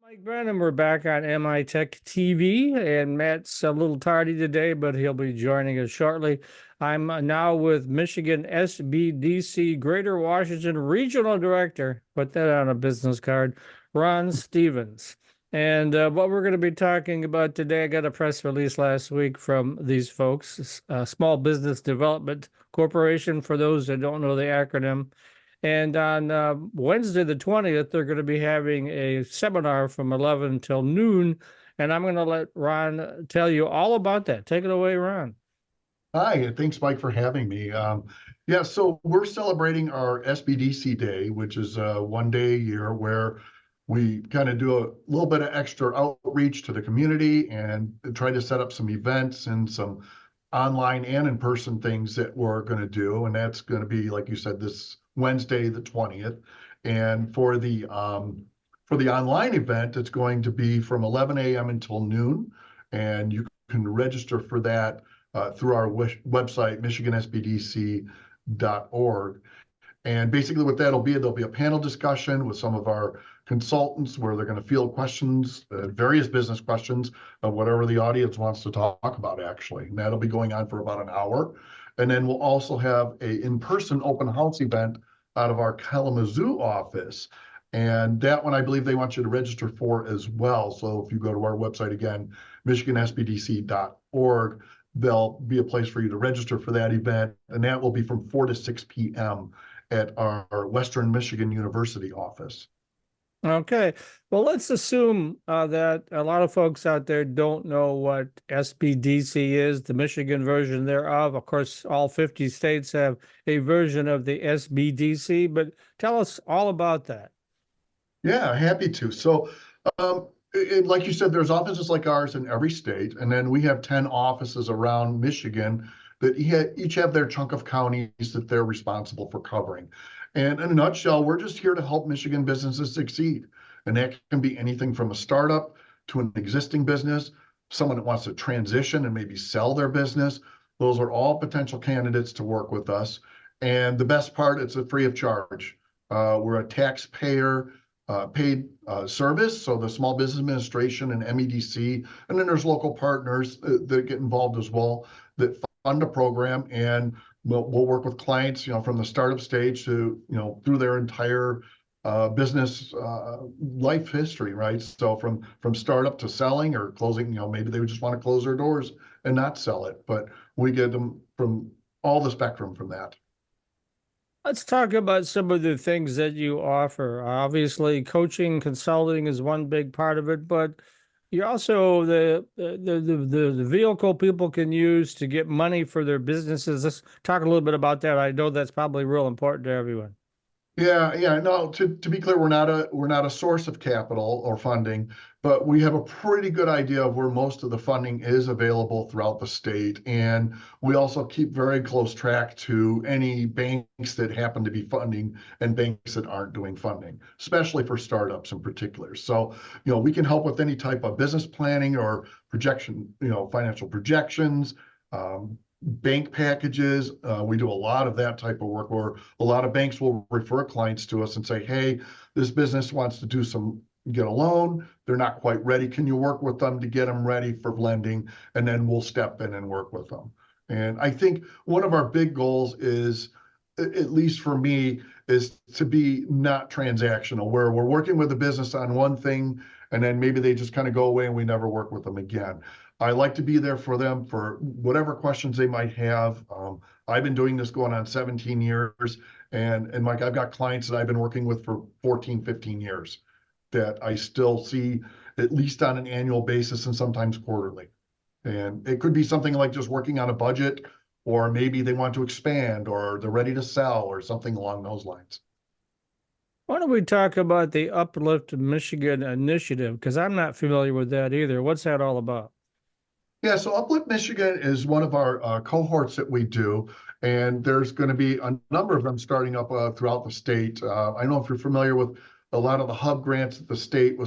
Mike Brennan, we're back on MITech TV, and Matt's a little tardy today, but he'll be joining us shortly. I'm now with Michigan SBDC Greater Washington Regional Director, put that on a business card, Ron Stevens. And what we're going to be talking about today, I got a press release last week from these folks, Small Business Development Corporation, for those that don't know the acronym. And on Wednesday, the 20th, they're going to be having a seminar from 11 till noon. And I'm going to let Ron tell you all about that. Take it away, Ron. Hi, thanks, Mike, for having me. Yeah, so we're celebrating our SBDC Day, which is one day a year where we kind of do a little bit of extra outreach to the community and try to set up some events and some online and in-person things that we're going to do. And that's going to be, like you said, this Wednesday, the 20th. And for the online event, it's going to be from 11 a.m. until noon. And you can register for that through our website, MichiganSBDC.org. And basically what that'll be, there'll be a panel discussion with some of our consultants where they're going to field questions, various business questions of whatever the audience wants to talk about, actually. And that'll be going on for about an hour. And then we'll also have a in-person open house event out of our Kalamazoo office. And that one, I believe they want you to register for as well. So if you go to our website again, MichiganSBDC.org, there'll be a place for you to register for that event. And that will be from 4 to 6 p.m. at our Western Michigan University office. Okay. Well, let's assume that a lot of folks out there don't know what SBDC is, the Michigan version thereof. Of course, all 50 states have a version of the SBDC, but tell us all about that. Yeah, happy to. So, like you said, there's offices like ours in every state, and then we have 10 offices around Michigan that each have their chunk of counties that they're responsible for covering. And in a nutshell, we're just here to help Michigan businesses succeed. And that can be anything from a startup to an existing business, someone that wants to transition and maybe sell their business. Those are all potential candidates to work with us. And the best part, it's free of charge. We're a taxpayer paid service. So the Small Business Administration and MITC, and then there's local partners that get involved as well that fund a program, and we'll work with clients, from the startup stage to, through their entire business life history, right? So from startup to selling or closing, maybe they would just want to close their doors and not sell it, but we get them from all the spectrum from that. Let's talk about some of the things that you offer. Obviously, coaching, consulting is one big part of it, but you're also the vehicle people can use to get money for their businesses. Let's talk a little bit about that. I know that's probably real important to everyone. Yeah. No, to be clear, we're not a source of capital or funding, but we have a pretty good idea of where most of the funding is available throughout the state. And we also keep very close track to any banks that happen to be funding and banks that aren't doing funding, especially for startups in particular. So, we can help with any type of business planning or projection, financial projections, bank packages. We do a lot of that type of work where a lot of banks will refer clients to us and say, hey, this business wants to get a loan. They're not quite ready. Can you work with them to get them ready for lending? And then we'll step in and work with them. And I think one of our big goals is, at least for me, is to be not transactional, where we're working with a business on one thing and then maybe they just kind of go away and we never work with them again. I like to be there for them for whatever questions they might have. I've been doing this going on 17 years. And Mike, I've got clients that I've been working with for 14, 15 years that I still see at least on an annual basis and sometimes quarterly. And it could be something like just working on a budget, or maybe they want to expand, or they're ready to sell, or something along those lines. Why don't we talk about the Uplift Michigan initiative? Because I'm not familiar with that either. What's that all about? Yeah, so Uplift Michigan is one of our cohorts that we do, and there's going to be a number of them starting up throughout the state. I don't know if you're familiar with a lot of the hub grants that the state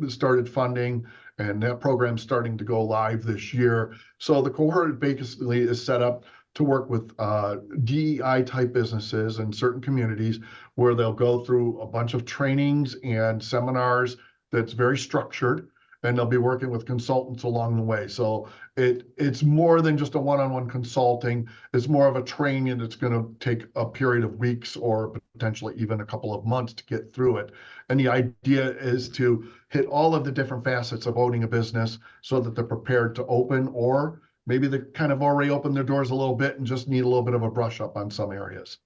started funding, and that program's starting to go live this year. So the cohort basically is set up to work with DEI type businesses in certain communities where they'll go through a bunch of trainings and seminars that's very structured, and they'll be working with consultants along the way. So it's more than just a one-on-one consulting. It's more of a training that's going to take a period of weeks or potentially even a couple of months to get through it. And the idea is to hit all of the different facets of owning a business so that they're prepared to open, or maybe they kind of already opened their doors a little bit and just need a little bit of a brush up on some areas.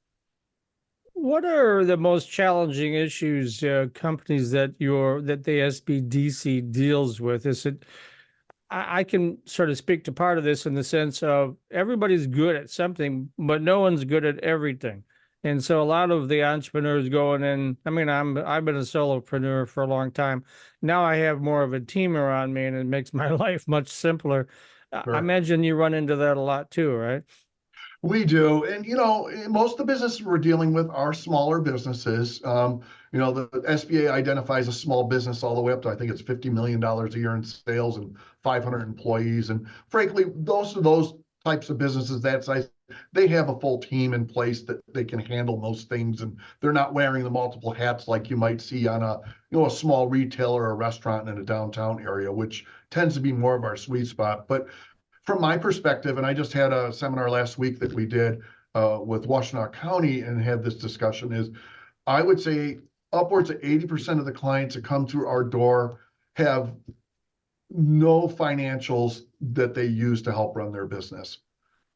What are the most challenging issues companies that the SBDC deals with? Is it I can sort of speak to part of this in the sense of everybody's good at something, but no one's good at everything. And so a lot of the entrepreneurs going in, I mean, I've been a solopreneur for a long time. Now I have more of a team around me, and it makes my life much simpler. I Sure. imagine you run into that a lot too, right? We do. And, most of the businesses we're dealing with are smaller businesses. The SBA identifies a small business all the way up to, I think it's $50 million a year in sales and 500 employees. And frankly, those types of businesses that size, they have a full team in place that they can handle most things. And they're not wearing the multiple hats like you might see on a small retailer or a restaurant in a downtown area, which tends to be more of our sweet spot. But from my perspective, and I just had a seminar last week that we did with Washtenaw County and had this discussion, is I would say upwards of 80% of the clients that come through our door have no financials that they use to help run their business.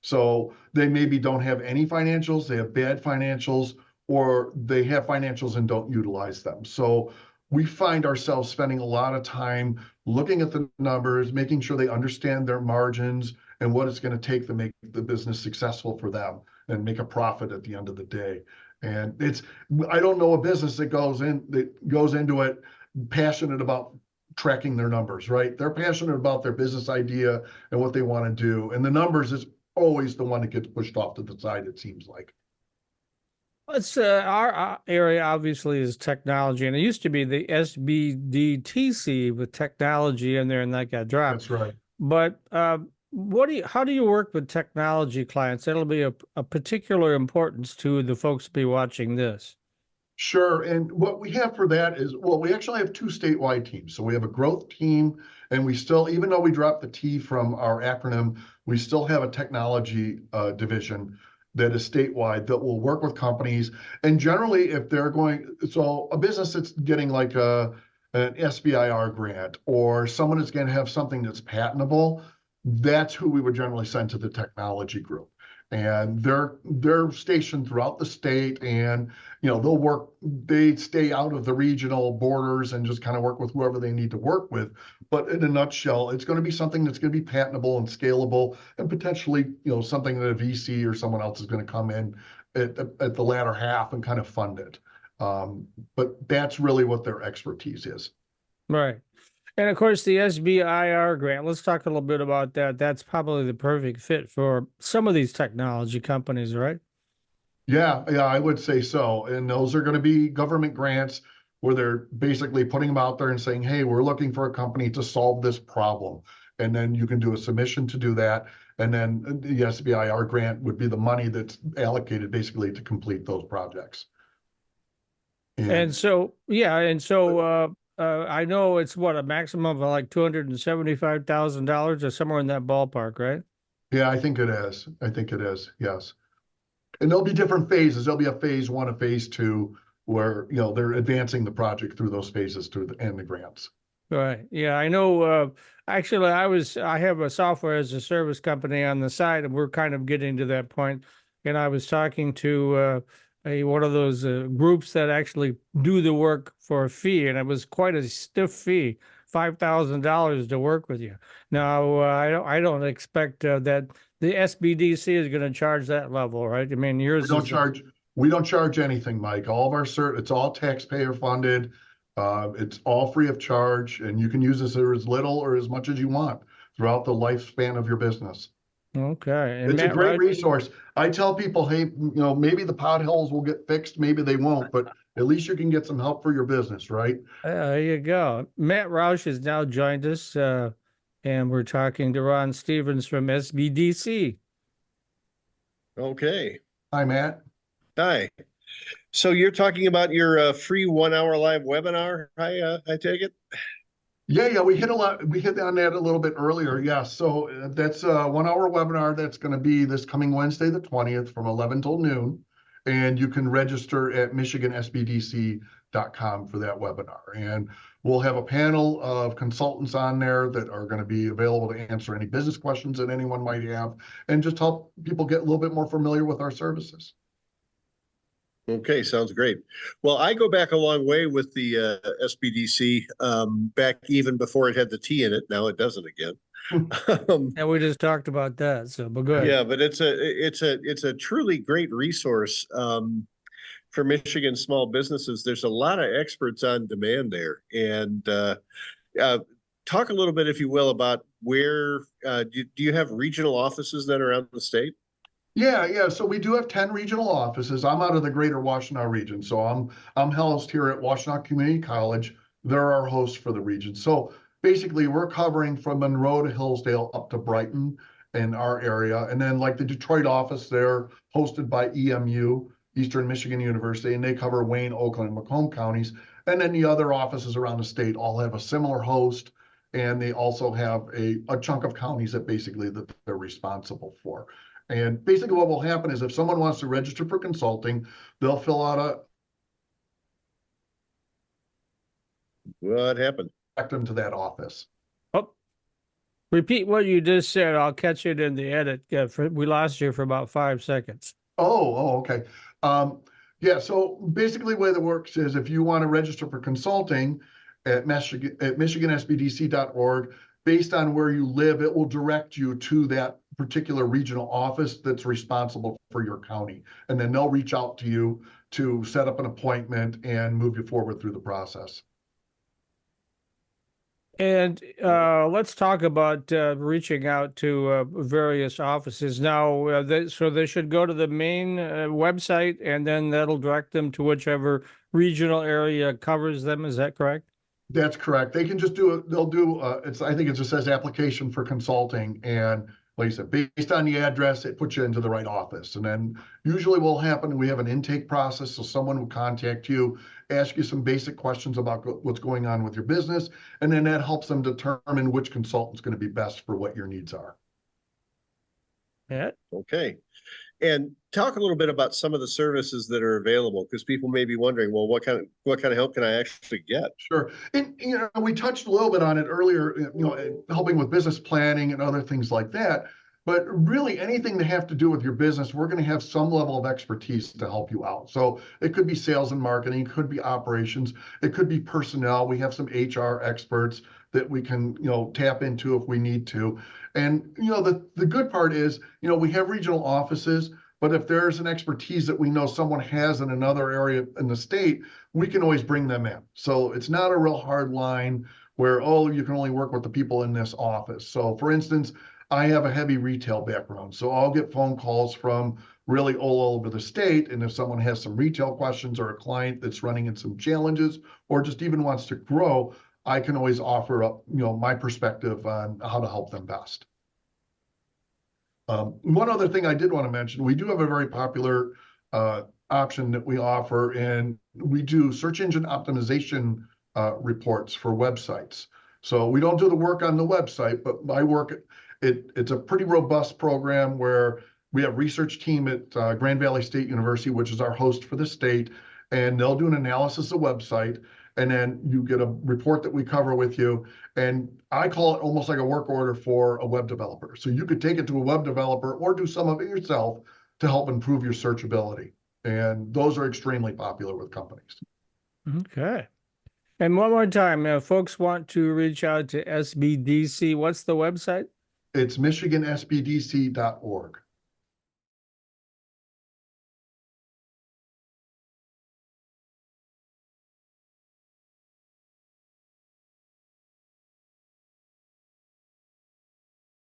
So they maybe don't have any financials, they have bad financials, or they have financials and don't utilize them. So we find ourselves spending a lot of time looking at the numbers, making sure they understand their margins and what it's going to take to make the business successful for them and make a profit at the end of the day. And I don't know a business that goes into it passionate about tracking their numbers, right? They're passionate about their business idea and what they want to do. And the numbers is always the one that gets pushed off to the side, it seems like. It's our area obviously is technology, and it used to be the SBDTC with technology in there, and that got dropped. That's right. But how do you work with technology clients? That'll be a particular importance to the folks to be watching this. Sure. And what we have for that is, well, we actually have two statewide teams. So we have a growth team, and we still, even though we dropped the T from our acronym, we still have a technology division that is statewide that will work with companies. And generally, if they're so a business that's getting like an SBIR grant, or someone that's going to have something that's patentable, that's who we would generally send to the technology group. And they're stationed throughout the state, and they stay out of the regional borders and just kind of work with whoever they need to work with. But in a nutshell, it's going to be something that's going to be patentable and scalable, and potentially something that a VC or someone else is going to come in at the latter half and kind of fund it. But that's really what their expertise is. Right. And of course, the SBIR grant, let's talk a little bit about that. That's probably the perfect fit for some of these technology companies, right? Yeah, I would say so. And those are going to be government grants where they're basically putting them out there and saying, hey, we're looking for a company to solve this problem. And then you can do a submission to do that. And then the SBIR grant would be the money that's allocated basically to complete those projects. And so, I know it's a maximum of like $275,000 or somewhere in that ballpark, right? Yeah, I think it is. I think it is. Yes. And there'll be different phases. There'll be a phase one, a phase two, where they're advancing the project through those phases and the grants. Right. Yeah, I know. Actually, I have a software as a service company on the side, and we're kind of getting to that point. And I was talking to one of those groups that actually do the work for a fee, and it was quite a stiff fee, $5,000 to work with you. Now, I don't expect that the SBDC is going to charge that level, right? I mean, yours we don't charge anything, Mike. All of our it's all taxpayer funded. It's all free of charge, and you can use this as little or as much as you want throughout the lifespan of your business. Okay. And it's a great resource. I tell people, hey, maybe the potholes will get fixed, maybe they won't, but at least you can get some help for your business, right? There you go. Matt Roush has now joined us, and we're talking to Ron Stevens from SBDC. Okay. Hi, Matt. Hi. So you're talking about your free 1 hour live webinar, I take it? Yeah, we hit on that a little bit earlier. Yeah, so that's a 1 hour webinar that's going to be this coming Wednesday, the 20th from 11 till noon. And you can register at MichiganSBDC.com for that webinar. And we'll have a panel of consultants on there that are going to be available to answer any business questions that anyone might have and just help people get a little bit more familiar with our services. Okay, sounds great. Well, I go back a long way with the SBDC, back even before it had the T in it. Now it doesn't again. And we just talked about that. So, but good. Yeah, but it's a truly great resource for Michigan small businesses. There's a lot of experts on demand there, and talk a little bit, if you will, about where do you have regional offices that are around the state? Yeah. So we do have 10 regional offices. I'm out of the greater Washtenaw region. So I'm housed here at Washtenaw Community College. They're our hosts for the region. So basically we're covering from Monroe to Hillsdale up to Brighton in our area. And then like the Detroit office, they're hosted by EMU, Eastern Michigan University, and they cover Wayne, Oakland, and Macomb counties. And then the other offices around the state all have a similar host. And they also have a chunk of counties that basically that they're responsible for. And basically what will happen is if someone wants to register for consulting, they'll fill out What happened? direct them to that office. Oh, repeat what you just said. I'll catch it in the edit. We lost you for about 5 seconds. Okay. Yeah, so basically the way that works is if you want to register for consulting at MichiganSBDC.org, based on where you live, it will direct you to that particular regional office that's responsible for your county. And then they'll reach out to you to set up an appointment and move you forward through the process. And let's talk about reaching out to various offices. Now, so they should go to the main website, and then that'll direct them to whichever regional area covers them. Is that correct? That's correct. They can just do it. They'll do, I think it just says application for consulting. And like I said, based on the address, it puts you into the right office. And then usually what will happen, we have an intake process. So someone will contact you, ask you some basic questions about what's going on with your business. And then that helps them determine which consultant's going to be best for what your needs are. Yeah. Okay. And talk a little bit about some of the services that are available, because people may be wondering, well, what kind of help can I actually get? Sure. And we touched a little bit on it earlier, helping with business planning and other things like that. But really anything that have to do with your business, we're going to have some level of expertise to help you out. So it could be sales and marketing, it could be operations, it could be personnel. We have some HR experts that we can, tap into if we need to. And, the good part is, we have regional offices, but if there's an expertise that we know someone has in another area in the state, we can always bring them in. So it's not a real hard line where, you can only work with the people in this office. So for instance, I have a heavy retail background, so I'll get phone calls from really all over the state. And if someone has some retail questions or a client that's running into some challenges or just even wants to grow, I can always offer up, my perspective on how to help them best. One other thing I did want to mention, we do have a very popular option that we offer, and we do search engine optimization reports for websites. So we don't do the work on the website, but my work, it's a pretty robust program where we have research team at Grand Valley State University, which is our host for the state, and they'll do an analysis of the website, and then you get a report that we cover with you. And I call it almost like a work order for a web developer. So you could take it to a web developer or do some of it yourself to help improve your searchability. And those are extremely popular with companies. Okay. And one more time, if folks want to reach out to SBDC, what's the website? It's MichiganSBDC.org.